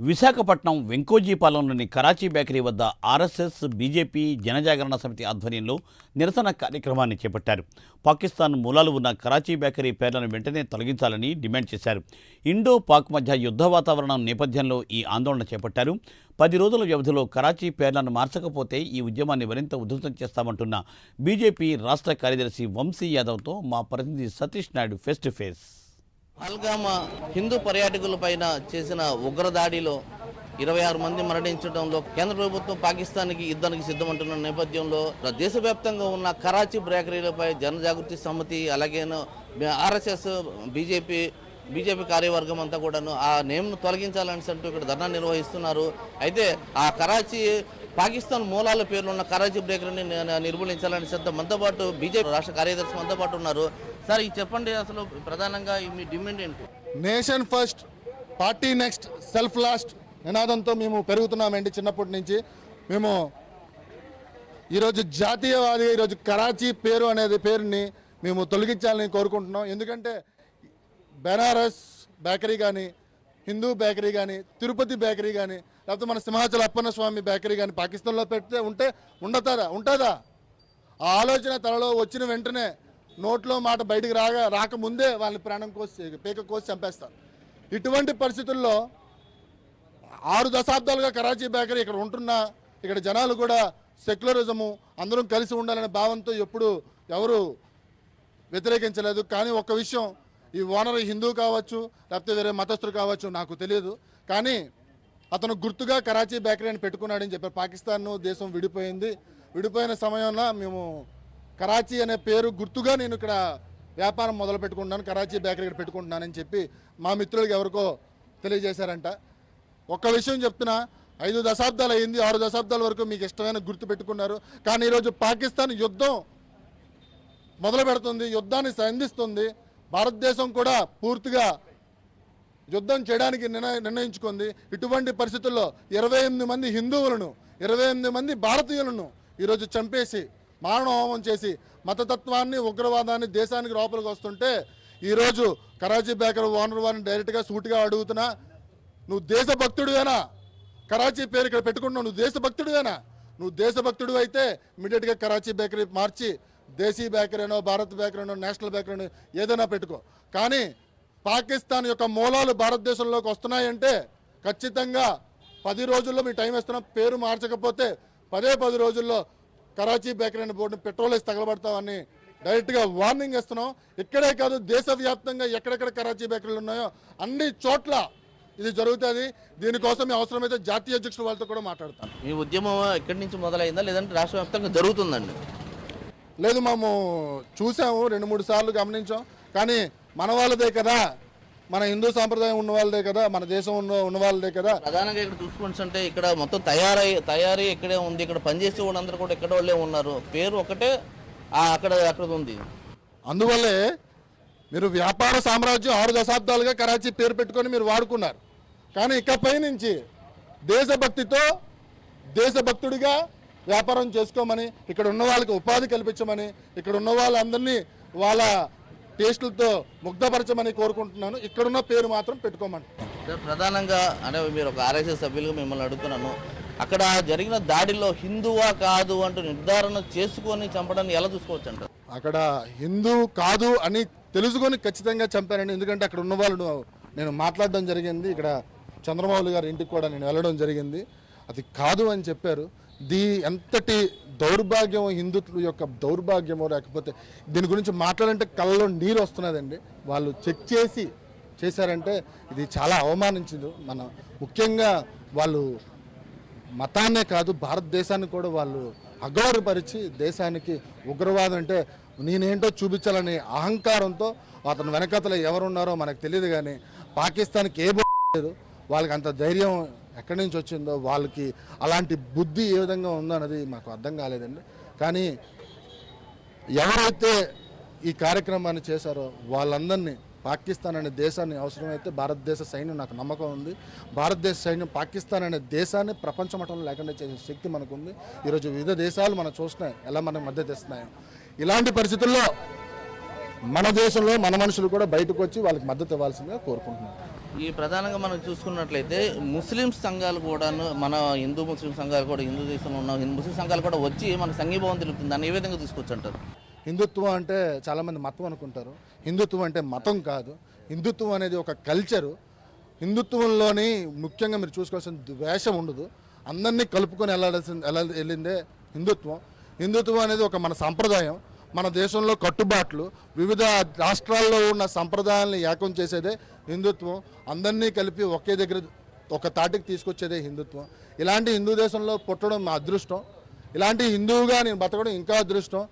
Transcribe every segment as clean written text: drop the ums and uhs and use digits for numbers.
Visakhapatnam వెంకోజీపాలెంలోని Karachi bakery వద్ద RSS, BJP జనజాగరణ సమితి ఆధ్వర్యంలో నిరసన కార్యక్రమాన్ని చేపట్టారు. పాకిస్తాన్ మూలాలు ఉన్న కరాచీ బేకరీ పేర్లను వెంటనే తొలగించాలని డిమాండ్ చేశారు. ఇండో పాక్ మధ్య యుద్ధ వాతావరణం నేపథ్యంలో ఈ ఆందోళన చేపట్టారు. 10 రోజుల వ్యవధిలో కరాచీ పేర్లను మార్చకపోతే ఈ ఉద్యమాన్ని మరింత ఉధృతం చేస్తామంటున్న బీజేపీ రాష్ట్ర కార్యదర్శి వంశీ యాదవ్తో మా ప్రతినిధి Satish Naidu face to face. పహల్గామా హిందూ పర్యాటకులపైన చేసిన ఉగ్రదాడిలో 26 మంది మరణించడంలో కేంద్ర ప్రభుత్వం పాకిస్తాన్కి యుద్ధానికి సిద్ధమంటున్న నేపథ్యంలో దేశవ్యాప్తంగా ఉన్న కరాచీ బేకరీలపై జనజాగృతి సమితి, అలాగే ఆర్ఎస్ఎస్, బీజేపీ కార్యవర్గం అంతా కూడాను ఆ నేమ్ను తొలగించాలని అంటూ ఇక్కడ ధర్నా నిర్వహిస్తున్నారు. అయితే ఆ కరాచీ పాకిస్తాన్ మూలాల పేర్లున్న కరాచీ బేకరీని నిర్మూలించాలని మనతో పాటు బీజేపీ రాష్ట్ర కార్యదర్శి మనతో పాటు ఉన్నారు. సార్, ఇది చెప్పండి, అసలు ప్రధానంగా మీ డిమాండ్ ఏంటి? Nation first, party next, self last నినాదంతో మేము పెరుగుతున్నామండి. చిన్నప్పటి నుంచి మేము ఈరోజు జాతీయవాది, ఈరోజు కరాచీ పేరుని మేము తొలగించాలని కోరుకుంటున్నాం. ఎందుకంటే బెనారస్ బేకరీ కానీ, హిందూ బేకరీ కానీ, తిరుపతి బేకరీ కానీ, లేకపోతే మన సింహాచల అప్పన్న స్వామి బేకరీ కానీ పాకిస్తాన్లో పెడితే ఉంటుందా? ఆ ఆలోచన తలలో వచ్చిన వెంటనే నోట్లో మాట బయటికి రాకముందే వాళ్ళని ప్రాణం పీక కోసి చంపేస్తారు. ఇటువంటి పరిస్థితుల్లో 6 దశాబ్దాలుగా కరాచీ బేకరీ ఇక్కడ ఉంటున్నా ఇక్కడ జనాలు కూడా సెక్యులరిజము, అందరం కలిసి ఉండాలనే భావంతో ఎప్పుడు ఎవరు వ్యతిరేకించలేదు. కానీ ఒక్క విషయం, ఈ ఓనర్ హిందూ కావచ్చు, లేకపోతే వేరే మతస్థులు కావచ్చు, నాకు తెలియదు, కానీ అతను గుర్తుగా కరాచీ బేకరీ అని పెట్టుకున్నాడని చెప్పారు. పాకిస్తాన్ దేశం విడిపోయిన సమయంలో మేము కరాచీ అనే పేరు గుర్తుగా నేను ఇక్కడ వ్యాపారం మొదలు పెట్టుకుంటున్నాను, కరాచీ బేకరీ ఇక్కడ పెట్టుకుంటున్నానని చెప్పి మా మిత్రులకి ఎవరికో తెలియజేశారంట. ఒక్క విషయం చెప్తున్నా, 5 దశాబ్దాలు అయింది, 6 దశాబ్దాల వరకు మీకు ఇష్టమైన గుర్తు పెట్టుకున్నారు. కానీ ఈరోజు పాకిస్తాన్ యుద్ధం మొదలు పెడుతుంది, యుద్ధాన్ని సంధిస్తుంది. భారతదేశం కూడా పూర్తిగా యుద్ధం చేయడానికి నిర్ణయించుకుంది. ఇటువంటి పరిస్థితుల్లో 28 మంది హిందువులను, 28 మంది భారతీయులను ఈరోజు చంపేసి మారణహోమం చేసి మతతత్వాన్ని, ఉగ్రవాదాన్ని దేశానికి లోపలికి వస్తుంటే ఈరోజు కరాచీ బేకరీ ఓనర్ వారిని డైరెక్ట్గా సూటిగా అడుగుతున్నా, నువ్వు దేశభక్తుడివేనా? కరాచీ పేరు ఇక్కడ పెట్టుకుంటున్నావు, నువ్వు దేశభక్తుడివేనా? నువ్వు దేశభక్తుడు అయితే ఇమీడియట్గా కరాచీ బేకరీ మార్చి దేశీ బేకరీనో, భారత్ బేకరీనో, నేషనల్ బేకరీనో ఏదైనా పెట్టుకో. కానీ పాకిస్తాన్ యొక్క మూలాలు భారతదేశంలోకి వస్తున్నాయంటే ఖచ్చితంగా 10 రోజుల్లో మీ టైం ఇస్తున్నాం. పేరు మార్చకపోతే 10 రోజుల్లో కరాచీ బేకరీ అనే బోర్డుని పెట్రోల్ వేసి తగలబడతామని డైరెక్ట్గా వార్నింగ్ ఇస్తున్నాం. ఇక్కడే కాదు, దేశవ్యాప్తంగా ఎక్కడెక్కడ కరాచీ బేకరీలు ఉన్నాయో అన్ని చోట్ల ఇది జరుగుతుంది. దీనికోసం అవసరమైతే జాతీయ అధ్యక్షుల వాళ్ళతో కూడా మాట్లాడతాను. ఈ ఉద్యమం ఇక్కడి నుంచి మొదలైందా, లేదంటే రాష్ట్ర వ్యాప్తంగా జరుగుతుందండి? లేదు, మేము చూసాము, 2-3 సార్లు గమనించాం. కానీ మన వాళ్ళదే కదా, మన హిందూ సాంప్రదాయం ఉన్న వాళ్ళదే కదా, మన దేశం ఉన్న వాళ్ళదే కదా. ప్రధానంగా ఇక్కడ చూసుకుంటే ఇక్కడ మొత్తం తయారీ ఇక్కడే ఉంది, ఇక్కడ పనిచేసే వాళ్ళందరూ కూడా ఇక్కడ వాళ్ళే ఉన్నారు, పేరు ఒకటే అక్కడ ఉంది. అందువల్లే మీరు వ్యాపార సామ్రాజ్యం 6 దశాబ్దాలుగా కరాచీ పేరు పెట్టుకొని మీరు వాడుకున్నారు. కానీ ఇకపై నుంచి దేశభక్తుడిగా వ్యాపారం చేసుకోమని, ఇక్కడ ఉన్న వాళ్ళకి ఉపాధి కల్పించమని, ఇక్కడ ఉన్న వాళ్ళందరినీ వాళ్ళ టేస్టులతో ముగ్ధపరచమని కోరుకుంటున్నాను. ఇక్కడున్న పేరు మాత్రం పెట్టుకోమని. ప్రధానంగా అంటే మీరు ఒక ఆర్ఎస్ఎస్ సభ్యులుగా మిమ్మల్ని అడుగుతున్నాను, అక్కడ జరిగిన దాడిలో హిందువా కాదు అంటూ నిర్ధారణ చేసుకొని చంపడాన్ని ఎలా చూసుకోవచ్చు అంటారు? అక్కడ హిందూ కాదు అని తెలుసుకొని ఖచ్చితంగా చంపారండి. ఎందుకంటే అక్కడ ఉన్న వాళ్ళు నేను మాట్లాడడం జరిగింది, ఇక్కడ చంద్రబాబు గారి ఇంటికి కూడా నేను వెళ్ళడం జరిగింది, అది కాదు అని చెప్పారు. ఎంతటి దౌర్భాగ్యమో, హిందుత్వ యొక్క దౌర్భాగ్యమో, లేకపోతే దీని గురించి మాట్లాడంటే కళ్ళలో నీరు వస్తున్నదండి. వాళ్ళు చెక్ చేశారంటే ఇది చాలా అవమానించింది. ముఖ్యంగా వాళ్ళు మతాన్నే కాదు, భారతదేశాన్ని కూడా వాళ్ళు అగౌరవపరిచి దేశానికి ఉగ్రవాదం అంటే నేనేంటో చూపించాలనే అహంకారంతో అతను వెనకతలో ఎవరున్నారో మనకు తెలియదు. కానీ పాకిస్తాన్కి లేదు, వాళ్ళకి అంత ధైర్యం ఎక్కడి నుంచి వచ్చిందో, వాళ్ళకి అలాంటి బుద్ధి ఏ విధంగా ఉందో అన్నది మాకు అర్థం కాలేదండి. కానీ ఎవరైతే ఈ కార్యక్రమాన్ని చేశారో వాళ్ళందరినీ, పాకిస్తాన్ అనే దేశాన్ని, అవసరమైతే భారతదేశ సైన్యం, నాకు నమ్మకం ఉంది, భారతదేశ సైన్యం పాకిస్తాన్ అనే దేశాన్ని ప్రపంచ మట్టంలో లేకుండా చేసే శక్తి మనకుంది. ఈరోజు వివిధ దేశాలు మనం చూస్తున్నాయి ఎలా మనకు మద్దతు ఇస్తున్నాయో. ఇలాంటి పరిస్థితుల్లో మన దేశంలో మన మనుషులు కూడా బయటకు వచ్చి వాళ్ళకి మద్దతు ఇవ్వాల్సిందిగా కోరుకుంటున్నాం. ఈ ప్రధానంగా మనం చూసుకున్నట్లయితే ముస్లిం సంఘాలు కూడాను మన హిందూ ముస్లిం సంఘాలు కూడా హిందూ దేశంలో ఉన్న ముస్లిం సంఘాలు కూడా వచ్చి మన సంఘీభావం తెలుపుతుంది. దాన్ని ఏ విధంగా తీసుకొచ్చి అంటారు? హిందుత్వం అంటే చాలామంది మతం అనుకుంటారు. హిందుత్వం అంటే మతం కాదు. హిందుత్వం అనేది ఒక కల్చరు. హిందుత్వంలోని ముఖ్యంగా మీరు చూసుకోవాల్సిన ద్వేషం ఉండదు. అందరినీ కలుపుకొని వెళ్ళిందే హిందుత్వం. హిందుత్వం అనేది ఒక మన సంప్రదాయం, మన దేశంలో కట్టుబాట్లు, వివిధ రాష్ట్రాల్లో ఉన్న సంప్రదాయాలను ఏకం చేసేదే హిందుత్వం. అందరినీ కలిపి ఒకే దగ్గర ఒక తాటికి తీసుకొచ్చేదే హిందుత్వం. ఇలాంటి హిందూ దేశంలో పుట్టడం మా అదృష్టం. ఇలాంటి హిందువుగా నేను బతకడం ఇంకా అదృష్టం.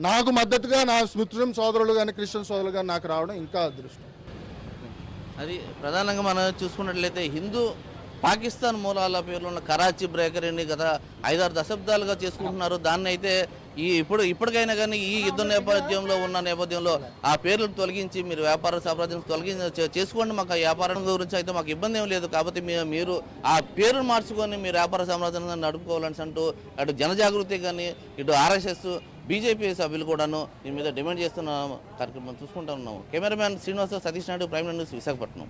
నాకు మద్దతుగా నా ముస్లిం సోదరులు కానీ క్రిస్టియన్ సోదరులు కానీ నాకు రావడం ఇంకా అదృష్టం. అది ప్రధానంగా మనం చూసుకున్నట్లయితే పాకిస్తాన్ మూలాల పేర్లు ఉన్న కరాచీ బ్రేకరీని గత 5-6 దశాబ్దాలుగా చేసుకుంటున్నారు. దాన్ని అయితే ఇప్పటికైనా కానీ ఈ యుద్ధ నేపథ్యంలో ఆ పేర్లను తొలగించి మీరు వ్యాపార సామ్రాజ్యం చేసుకోండి. మాకు ఆ వ్యాపారం గురించి అయితే మాకు ఇబ్బంది ఏం లేదు. కాబట్టి మీరు ఆ పేరును మార్చుకొని మీరు వ్యాపార సామ్రాజ్యాన్ని నడుపుకోవాలని అంటూ అటు జనజాగృతి కానీ ఇటు ఆర్ఎస్ఎస్ బీజేపీ సభ్యులు కూడాను దీని మీద డిమాండ్ చేస్తున్న కార్యక్రమం చూసుకుంటూ ఉన్నాము. Cameraman Srinivasa, Satish Naidu, prime news, Visakhapatnam.